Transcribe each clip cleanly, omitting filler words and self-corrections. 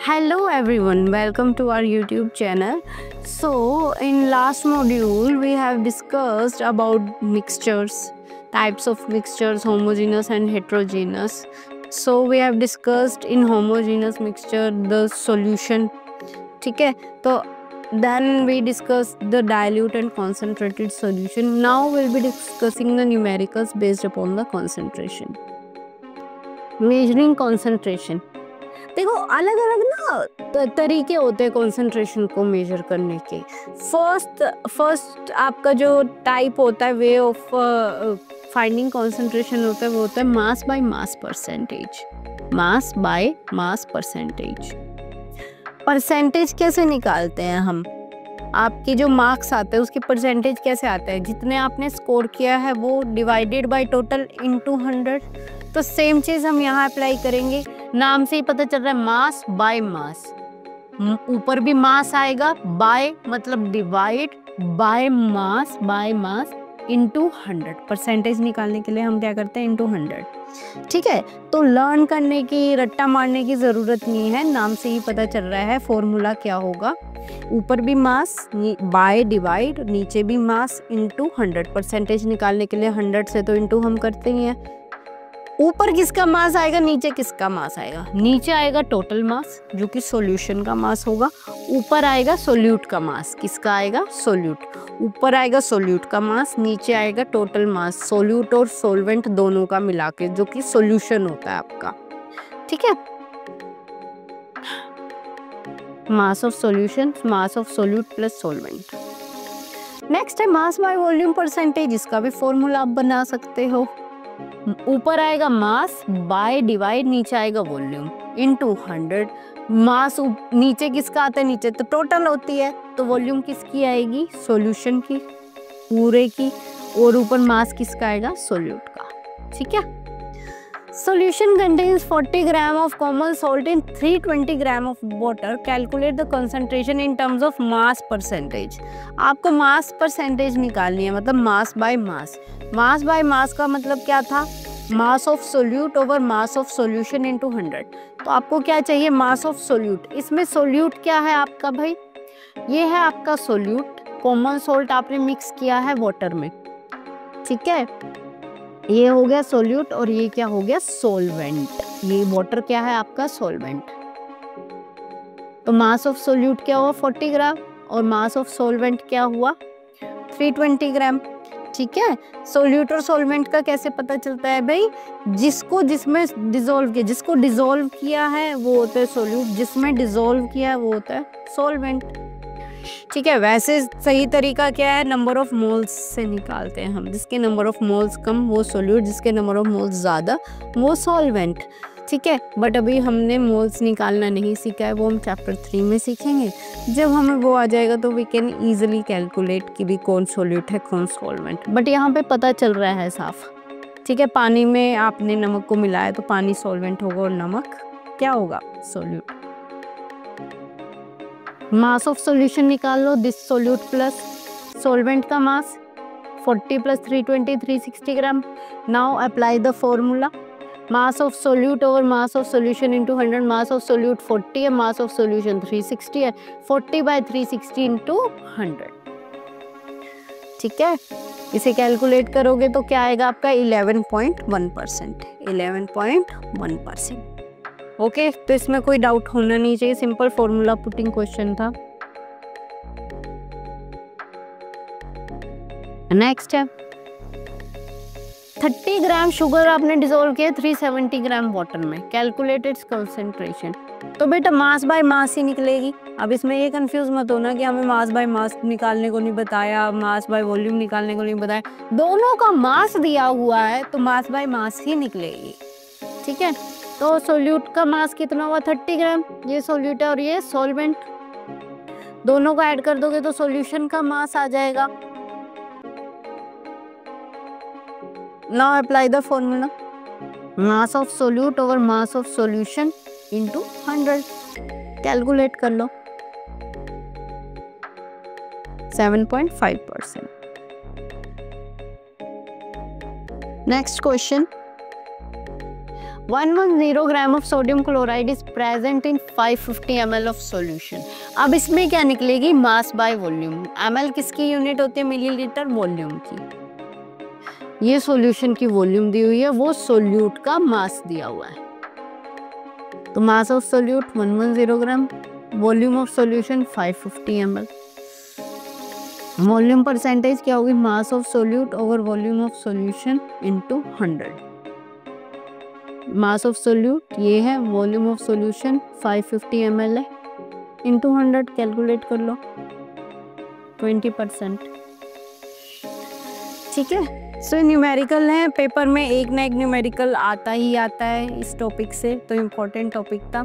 Hello everyone, welcome to our YouTube channel. So in last module we have discussed about mixtures, types of mixtures, homogeneous and heterogeneous. So we have discussed in homogeneous mixture the solution, ठीक है. तो then we discussed the dilute and concentrated solution. Now we'll be discussing the numericals based upon the concentration. Measuring concentration. देखो अलग अलग ना तरीके होते हैं कंसंट्रेशन को मेजर करने के. फर्स्ट आपका जो टाइप होता है वे ऑफ फाइंडिंग कंसंट्रेशन होता है वो होता है mass by mass percentage. Mass by mass percentage. Percentage कैसे निकालते हैं हम? आपके जो मार्क्स आते हैं उसके परसेंटेज कैसे आते हैं? जितने आपने स्कोर किया है वो डिवाइडेड बाय टोटल इनटू 100. तो सेम चीज हम यहाँ अप्लाई करेंगे. नाम से ही पता चल रहा है मास बाय मास. ऊपर भी मास आएगा, बाय मतलब divide, by mass into 100. Percentage निकालने के लिए हम क्या करते हैं इनटू 100. ठीक है. तो लर्न करने की, रट्टा मारने की जरूरत नहीं है, नाम से ही पता चल रहा है फॉर्मूला क्या होगा. ऊपर भी मास बाय डिवाइड, नीचे भी मास इनटू 100. परसेंटेज निकालने के लिए 100 से तो इनटू हम करते ही हैं. ऊपर किसका मास आएगा, नीचे किसका मास आएगा? नीचे आएगा टोटल मास जो कि सॉल्यूशन का मास होगा. ऊपर आएगा सोल्यूट का मास. किसका आएगा? सोल्यूट. ऊपर आएगा सोल्यूट का मास, नीचे आएगा टोटल मास सोल्यूट और सोलवेंट दोनों का मिला के जो कि सॉल्यूशन होता है आपका. ठीक है. Mass of solution, mass of solute plus solvent. Next है मास बाय वॉल्यूम परसेंटेज. इसका भी फॉर्मूला आप बना सकते हो. ऊपर आएगा मास बाय डिवाइड, नीचे आएगा वॉल्यूम इनटू 100. मास नीचे किसका आता है? नीचे तो टोटल होती है, तो वॉल्यूम किसकी आएगी? सॉल्यूशन की, पूरे की. और ऊपर मास किसका आएगा? सोल्यूट का. ठीक है. Solution contains 40 gram of common salt in 320 gram of water. Calculate the concentration in terms of mass percentage. आपको मास परसेंटेज निकालनी है, मतलब mass by mass. Mass by mass का मतलब क्या था? Mass of solute over mass of solution into 100. तो आपको क्या चाहिए? Mass of solute. इसमें सोल्यूट क्या है आपका भाई? ये है आपका सोल्यूट. कॉमन सोल्ट आपने मिक्स किया है वाटर में. ठीक है. ये हो गया सोल्यूट और ये क्या हो गया? सोलवेंट. ये वाटर क्या है आपका? सोलवेंट. तो मास ऑफ सोल्यूट क्या हुआ? 40 ग्राम और मास ऑफ सोलवेंट क्या हुआ? 320 ग्राम. ठीक है. सोल्यूट और सोलवेंट का कैसे पता चलता है भाई? जिसमें डिसॉल्व किया, जिसको डिसॉल्व किया है वो होता है सोल्यूट, जिसमें डिसॉल्व किया है वो होता है सोलवेंट. ठीक है. वैसे सही तरीका क्या है? नंबर ऑफ मोल्स से निकालते हैं हम. जिसके नंबर ऑफ मोल्स कम वो सोल्यूट, जिसके नंबर ऑफ मोल्स ज़्यादा वो सॉल्वेंट. ठीक है. बट अभी हमने मोल्स निकालना नहीं सीखा है, वो हम चैप्टर 3 में सीखेंगे. जब हमें वो आ जाएगा तो वी कैन ईजिली कैलकुलेट कि भी कौन सोल्यूट है कौन सॉल्वेंट. बट यहाँ पे पता चल रहा है साफ. ठीक है. पानी में आपने नमक को मिलाया तो पानी सॉल्वेंट होगा और नमक क्या होगा? सोल्यूट. मास ऑफ सॉल्यूशन निकाल लो. दिस सोल्यूट प्लस सॉल्वेंट का मास 40 plus 320 360 gram. Now apply the formula. Mass of solute over mass of solution into 100. Mass of solute 40 है, मास ऑफ सॉल्यूशन 360 है. 40 बाय 360 इनटू 100. ठीक है. इसे कैलकुलेट करोगे तो क्या आएगा आपका? 11.1%. 11.1%. ओके. तो इसमें कोई डाउट होना नहीं चाहिए. सिंपल फॉर्मूला पुटिंग क्वेश्चन था. नेक्स्ट है 30 ग्राम शुगर आपने डिसॉल्व किया 370 ग्राम वाटर में. Calculate its concentration. तो बेटा मास बाय मास ही निकलेगी. अब इसमें ये कंफ्यूज मत होना कि हमें मास बाय मास निकालने को नहीं बताया, मास बाय वॉल्यूम निकालने को नहीं बताया. दोनों का मास दिया हुआ है तो मास बाय मास ही निकलेगी. ठीक है. तो सोल्यूट का मास कितना हुआ? 30 ग्राम. ये सोल्यूट है और ये सॉल्वेंट. दोनों को ऐड कर दोगे तो सॉल्यूशन का मास आ जाएगा. Now apply the formula. Mass of solute over mass of solution into 100. Calculate कर लो. 7.5%. Next question. 110 gram of sodium chloride is present in 550 ml of solution. अब इसमें क्या निकलेगी, मास बाय वॉल्यूम। ml किसकी यूनिट होती है, मिलीलीटर, वॉल्यूम की। ये सॉल्यूशन की वॉल्यूम दी हुई है, वो सोल्यूट का मास दिया हुआ है। तो mass of solute 110 gram, volume of solution 550 ml। Volume percentage क्या होगी, mass of solute over volume of solution into 100। Mass of solute ये है, वॉल्यूम ऑफ सॉल्यूशन 550 ml है, इनटू 100 कैलकुलेट कर लो, 20%। ठीक है, सो न्यूमेरिकल है, पेपर में एक ना एक न्यूमेरिकल आता ही आता है इस टॉपिक से, तो इम्पोर्टेंट टॉपिक था।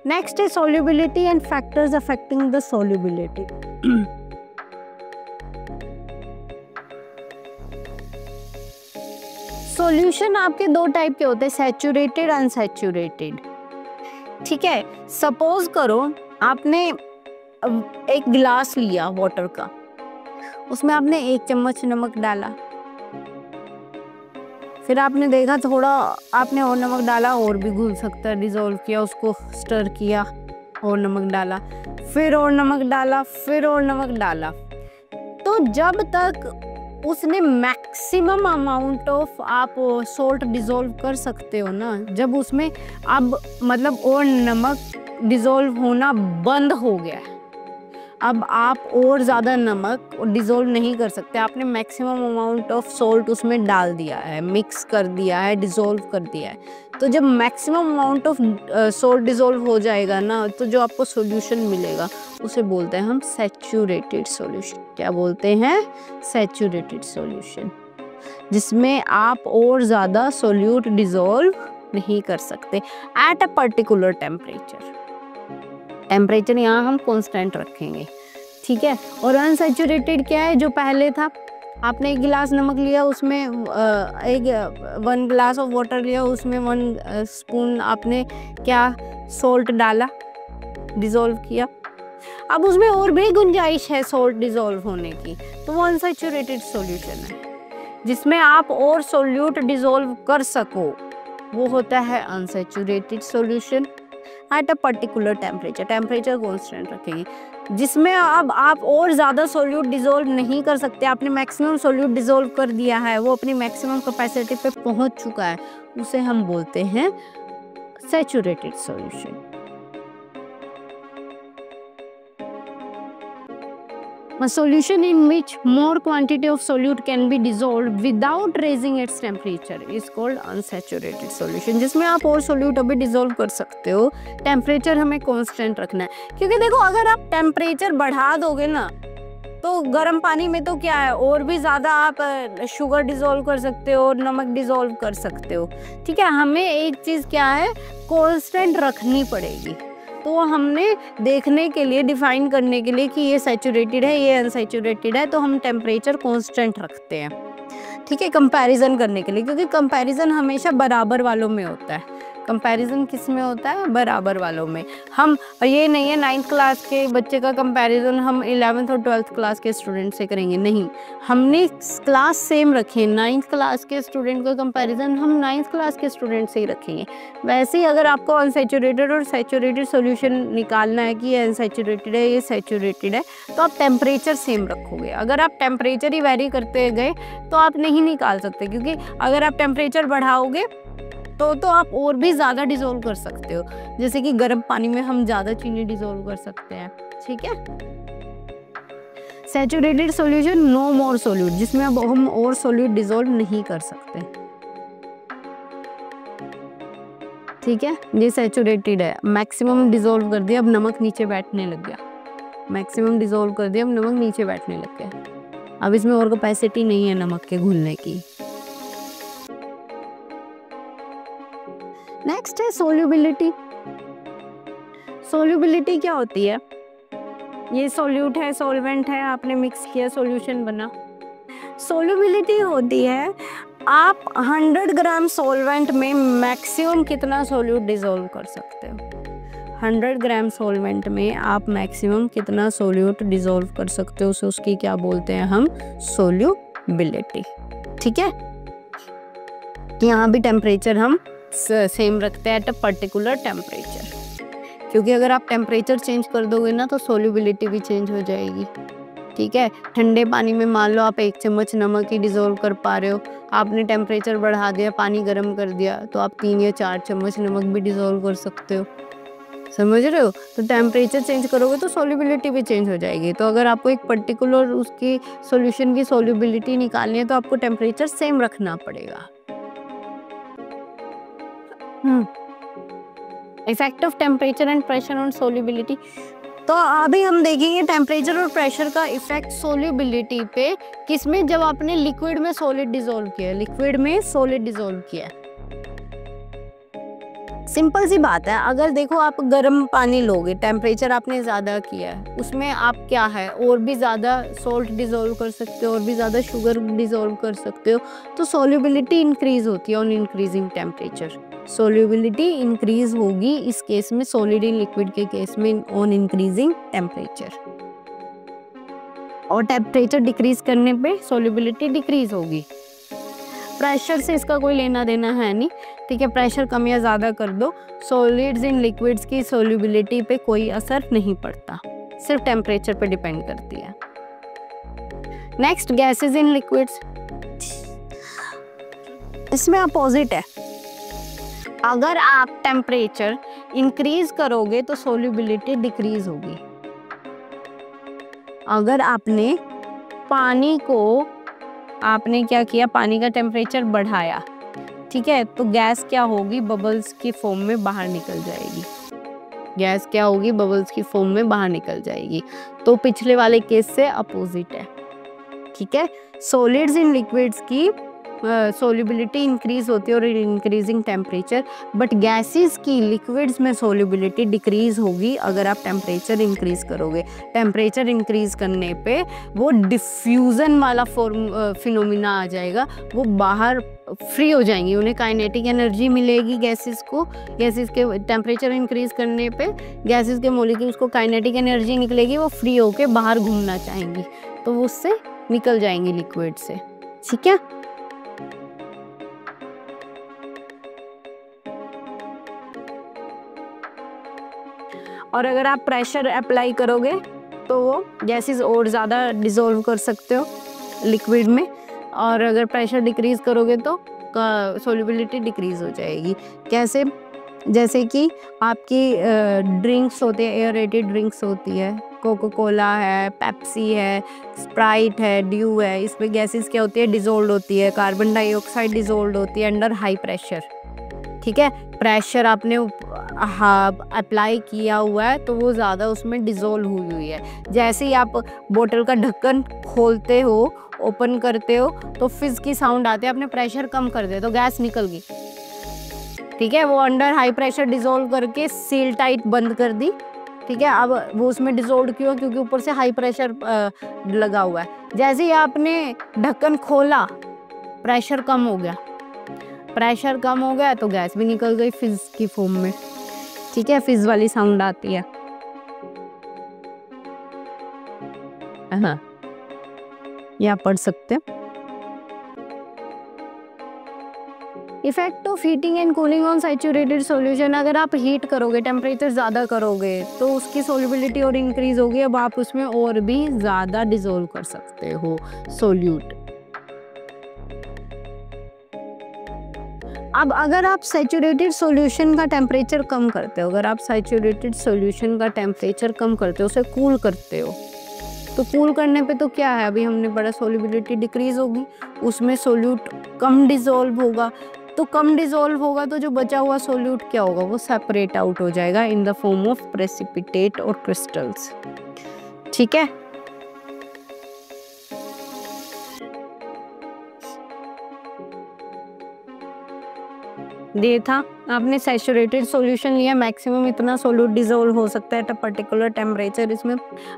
नेक्स्ट है solubility and factors affecting the solubility. Solution आपके दो टाइप के होते हैं, सैचुरेटेड, अनसैचुरेटेड। ठीक है, सपोज करो आपने एक गिलास लिया वाटर का, उसमें आपने 1 चम्मच नमक डाला, फिर आपने देखा थोड़ा आपने और नमक डाला, और भी घुल सकता है, डिजोल्व किया, उसको स्टर किया, और नमक डाला, फिर और नमक डाला, फिर और नमक डाला। तो जब तक उसने मैक्सिमम अमाउंट ऑफ आप सोल्ट डिजोल्व कर सकते हो ना, जब उसमें अब मतलब और नमक डिजोल्व होना बंद हो गया, अब आप और ज़्यादा नमक डिज़ोल्व नहीं कर सकते, आपने मैक्सिमम अमाउंट ऑफ सोल्ट उसमें डाल दिया है, मिक्स कर दिया है, डिज़ोल्व कर दिया है। तो जब maximum amount of salt dissolve हो जाएगा ना, तो जो आपको सॉल्यूशन मिलेगा उसे बोलते हैं हम सैचुरेटेड सॉल्यूशन। क्या बोलते हैं, सैचुरेटेड सॉल्यूशन, जिसमें आप और ज़्यादा सोल्यूट डिज़ोल्व नहीं कर सकते at a particular temperature. Temperature यहाँ हम कांस्टेंट रखेंगे, ठीक है। और अनसैचुरेटेड क्या है, जो पहले था, आपने 1 गिलास नमक लिया, उसमें 1 गिलास ऑफ वाटर लिया, उसमें 1 स्पून आपने क्या सोल्ट डाला, डिज़ोल्व किया। अब उसमें और भी गुंजाइश है सोल्ट डिज़ोल्व होने की, तो वो अनसैचुरेटेड सॉल्यूशन है, जिसमें आप और सोल्यूट डिज़ोल्व कर सको, वो होता है unsaturated solution at a particular temperature. Temperature constant रखेंगे, जिसमें अब आप और ज़्यादा सोल्यूट डिज़ोल्व नहीं कर सकते, आपने मैक्सिमम सोल्यूट डिज़ोल्व कर दिया है, वो अपनी मैक्सिमम कैपेसिटी पे पहुंच चुका है, उसे हम बोलते हैं saturated solution. A solution in which more quantity of solute can be dissolved without raising its temperature is called unsaturated solution, जिसमें आप और solute अभी dissolve कर सकते हो, टेम्परेचर हमें constant रखना है। क्योंकि देखो, अगर आप टेम्परेचर बढ़ा दोगे ना, तो गर्म पानी में तो क्या है, और भी ज़्यादा आप शुगर डिज़ोल्व कर सकते हो और नमक डिज़ोल्व कर सकते हो, ठीक है। हमें एक चीज़ क्या है, कांस्टेंट रखनी पड़ेगी। तो हमने देखने के लिए, डिफाइन करने के लिए कि ये सैचुरेटेड है, ये अनसैचुरेटेड है, तो हम टेम्परेचर कांस्टेंट रखते हैं, ठीक है, कंपैरिजन करने के लिए। क्योंकि कंपैरिजन हमेशा बराबर वालों में होता है। कंपैरिजन किस में होता है, बराबर वालों में। हम ये नहीं है 9th क्लास के बच्चे का कंपैरिजन हम 11th और 12th क्लास के स्टूडेंट से करेंगे, नहीं, हमने क्लास सेम रखे। 9th क्लास के स्टूडेंट का कंपैरिजन हम 9th क्लास के स्टूडेंट से ही रखेंगे। वैसे ही अगर आपको अनसैचुरेटेड और सैचुरेटेड सॉल्यूशन निकालना है कि ये अनसैचुरेटेड है, ये सैचुरेटेड है, तो आप टेम्परेचर सेम रखोगे। अगर आप टेम्परेचर ही वेरी करते गए तो आप नहीं निकाल सकते, क्योंकि अगर आप टेम्परेचर बढ़ाओगे तो आप और भी ज़्यादा डिज़ोल्व कर सकते हो। जैसे कि गर्म पानी में हम ज़्यादा चीनी डिज़ोल्व कर सकते हैं, ठीक है। Saturated solution, no more solute, जिसमें अब हम और सोल्यूट डिज़ोल्व नहीं कर सकते, ठीक है। ये सैचुरेटेड है, मैक्सिमम डिज़ोल्व कर दिया, अब नमक नीचे बैठने लग गया, मैक्सिमम डिज़ोल्व कर दिया, अब नमक नीचे बैठने लग गया, अब इसमें और कैपेसिटी नहीं है नमक के घुलने की। नेक्स्ट है सोल्यूबिलिटी। सोल्यूबिलिटी क्या होती है, ये सोल्यूट है, सॉल्वेंट है, आपने मिक्स किया, सॉल्यूशन बना। सोल्यूबिलिटी होती है आप 100 ग्राम सॉल्वेंट में मैक्सिमम कितना सोल्यूट डिज़ोल्व कर सकते हो। 100 ग्राम सॉल्वेंट में आप मैक्सिमम कितना सोल्यूट डिज़ोल्व कर सकते हो, उसकी क्या बोलते हैं हम, सोल्यूबिलिटी, ठीक है। यहाँ भी टेम्परेचर हम सेम रखते हैं एट अ पर्टिकुलर टेम्परेचर, क्योंकि अगर आप टेम्परेचर चेंज कर दोगे ना तो सोल्यूबिलिटी भी चेंज हो जाएगी। ठीक है, ठंडे पानी में मान लो आप 1 चम्मच नमक ही डिज़ोल्व कर पा रहे हो, आपने टेम्परेचर बढ़ा दिया, पानी गर्म कर दिया, तो आप 3 या 4 चम्मच नमक भी डिज़ोल्व कर सकते हो। समझ रहे हो? तो टेम्परेचर चेंज करोगे तो सोल्यूबिलिटी भी चेंज हो जाएगी। तो अगर आपको एक पर्टिकुलर उसकी सॉल्यूशन की सोल्यूबिलिटी निकालनी है तो आपको टेम्परेचर सेम रखना पड़ेगा। Effect of temperature and pressure on solubility. तो अभी हम देखेंगे टेम्परेचर और प्रेशर का इफेक्ट सोल्यूबिलिटी पे, किसमें, जब आपने लिक्विड में सॉलिड डिसॉल्व किया, लिक्विड में सॉलिड डिसॉल्व किया। सिंपल सी बात है, अगर देखो आप गर्म पानी लोगे, टेम्परेचर आपने ज़्यादा किया है, उसमें आप क्या है और भी ज़्यादा सॉल्ट डिसॉल्व कर सकते हो और भी ज़्यादा शुगर डिसॉल्व कर सकते हो, तो सोल्यूबिलिटी इंक्रीज होती है on increasing temperature. Solubility increase होगी इस केस में, सॉलिड इन लिक्विड के केस में, ऑन इंक्रीजिंग टेम्परेचर। और टेम्परेचर डिक्रीज करने पे सोल्यूबिलिटी डिक्रीज होगी। प्रेशर से इसका कोई लेना देना है नहीं, ठीक है, प्रेशर कम या ज़्यादा कर दो, सॉलिड्स इन लिक्विड्स की सोल्यूबिलिटी पे कोई असर नहीं पड़ता, सिर्फ टेम्परेचर पे डिपेंड करती है। Next, gases in liquids. इसमें अपोजिट है, अगर आप टेम्परेचर इंक्रीज करोगे तो सोल्यूबिलिटी डिक्रीज होगी। अगर आपने पानी को, आपने क्या किया, पानी का टेम्परेचर बढ़ाया, ठीक है, तो गैस क्या होगी, बबल्स की फॉर्म में बाहर निकल जाएगी। गैस क्या होगी, बबल्स की फॉर्म में बाहर निकल जाएगी। तो पिछले वाले केस से अपोजिट है। ठीक है, सॉलिड्स इन लिक्विड्स की सोल्यूबिलिटी इंक्रीज होती है और इंक्रीजिंग टेम्परेचर, बट गैसेस की लिक्विड्स में सोल्यूबिलिटी डिक्रीज होगी अगर आप टेम्परेचर इंक्रीज करोगे। टेम्परेचर इंक्रीज करने पे वो डिफ्यूजन वाला फिनोमिना आ जाएगा, वो बाहर फ्री हो जाएंगी, उन्हें काइनेटिक एनर्जी मिलेगी गैसेस को। गैसेस के टेम्परेचर इंक्रीज करने पे गैसेस के मॉलिक्यूल्स को काइनेटिक एनर्जी निकलेगी, वो फ्री होके बाहर घूमना चाहेंगी, तो वो उससे निकल जाएंगी लिक्विड से। ठीक है, और अगर आप प्रेशर अप्लाई करोगे तो वो गैसेस और ज़्यादा डिसॉल्व कर सकते हो लिक्विड में, और अगर प्रेशर डिक्रीज करोगे तो सोल्यूबिलिटी डिक्रीज हो जाएगी। कैसे, जैसे कि आपकी ड्रिंक्स होते हैं, एयरेटेड ड्रिंक्स होती है, कोको कोला है, पेप्सी है, स्प्राइट है, ड्यू है, इसमें गैसेस क्या होती है, डिसॉल्व होती है, कार्बन डाइऑक्साइड डिसॉल्व होती है अंडर हाई प्रेशर। ठीक है, प्रेशर आपने अप्लाई किया हुआ है तो वो ज़्यादा उसमें डिसॉल्व हुई है। जैसे ही आप बोतल का ढक्कन खोलते हो, ओपन करते हो, तो फिज की साउंड आती है, आपने प्रेशर कम कर दिया तो गैस निकल गई। ठीक है, वो अंडर हाई प्रेशर डिसॉल्व करके सील टाइट बंद कर दी। ठीक है, अब वो उसमें डिसॉल्व क्यों, क्योंकि ऊपर से हाई प्रेशर लगा हुआ है। जैसे ही आपने ढक्कन खोला, प्रेशर कम हो गया, प्रेशर कम हो गया तो गैस भी निकल गई फिज की फॉर्म में। ठीक है, फिज वाली साउंड आती है। हाँ, ये आप पढ़ सकते हैं। Effect of heating and cooling on saturated solution. अगर आप हीट करोगे, टेम्परेचर ज़्यादा करोगे तो उसकी सोल्यूबिलिटी और इंक्रीज होगी। अब आप उसमें और भी ज़्यादा डिसॉल्व कर सकते हो सोल्यूट। अब अगर आप सैचुरेटेड सॉल्यूशन का टेम्परेचर कम करते हो, अगर आप सैचुरेटेड सॉल्यूशन का टेम्परेचर कम करते हो, उसे कूल करते हो, तो कूल करने पे तो क्या है, अभी हमने पढ़ा सोल्यूबिलिटी डिक्रीज होगी, उसमें सोल्यूट कम डिसॉल्व होगा। तो कम डिसॉल्व होगा तो जो बचा हुआ सोल्यूट क्या होगा, वो सेपरेट आउट हो जाएगा in the form of precipitate और क्रिस्टल्स। ठीक है, ये था, आपने सैचुरेटेड सॉल्यूशन लिया, मैक्सिमम इतना सोल्यूट डिसॉल्व हो सकता है एट अ पर्टिकुलर टेम्परेचर, इसमें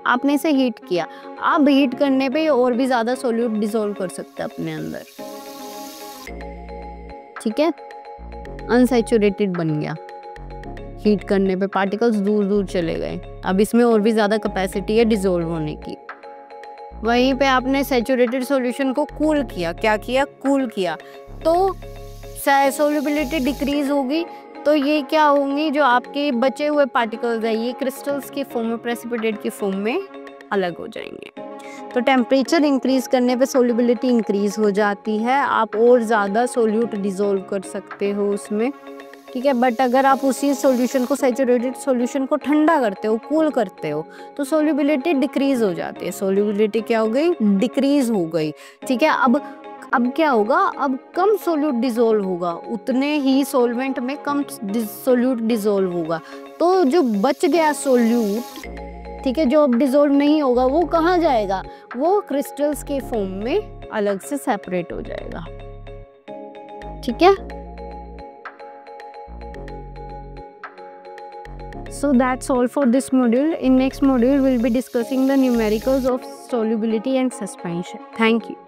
आपने इसे हीट किया। अब हीट करने पे और भी ज़्यादा सोल्यूट डिसॉल्व कर सकता है अपने अंदर। ठीक है, अनसैचुरेटेड बन गया, हीट करने पे पार्टिकल्स दूर दूर चले गए, अब इसमें और भी ज़्यादा कैपेसिटी है डिसॉल्व होने की। वहीं पे आपने सैचुरेटेड सॉल्यूशन को कूल किया, क्या किया, कूल किया, तो सोल्युबिलिटी डिक्रीज होगी तो ये क्या होंगी, जो आपके बचे हुए पार्टिकल्स है ये क्रिस्टल्स की फॉर्म में, प्रेसिपिटेट की फॉर्म में अलग हो जाएंगे। तो टेम्परेचर इंक्रीज करने पे सोल्युबिलिटी इंक्रीज हो जाती है, आप और ज़्यादा सोल्यूट डिसॉल्व कर सकते हो उसमें, ठीक है। बट अगर आप उसी सॉल्यूशन को, सैचुरेटेड सॉल्यूशन को ठंडा करते हो, कूल करते हो, तो सोल्युबिलिटी डिक्रीज हो जाती है। सोल्युबिलिटी क्या हो गई, डिक्रीज हो गई, ठीक है। अब क्या होगा, अब कम सोल्यूट डिसॉल्व होगा, उतने ही सॉल्वेंट में कम सोल्यूट डिसॉल्व होगा। तो जो बच गया सोल्यूट, ठीक है, जो अब डिसॉल्व नहीं होगा, वो कहाँ जाएगा, वो क्रिस्टल्स के फॉर्म में अलग से सेपरेट हो जाएगा, ठीक है। So that's all for this module. In next module, we'll be discussing the numericals of solubility and suspension. Thank you.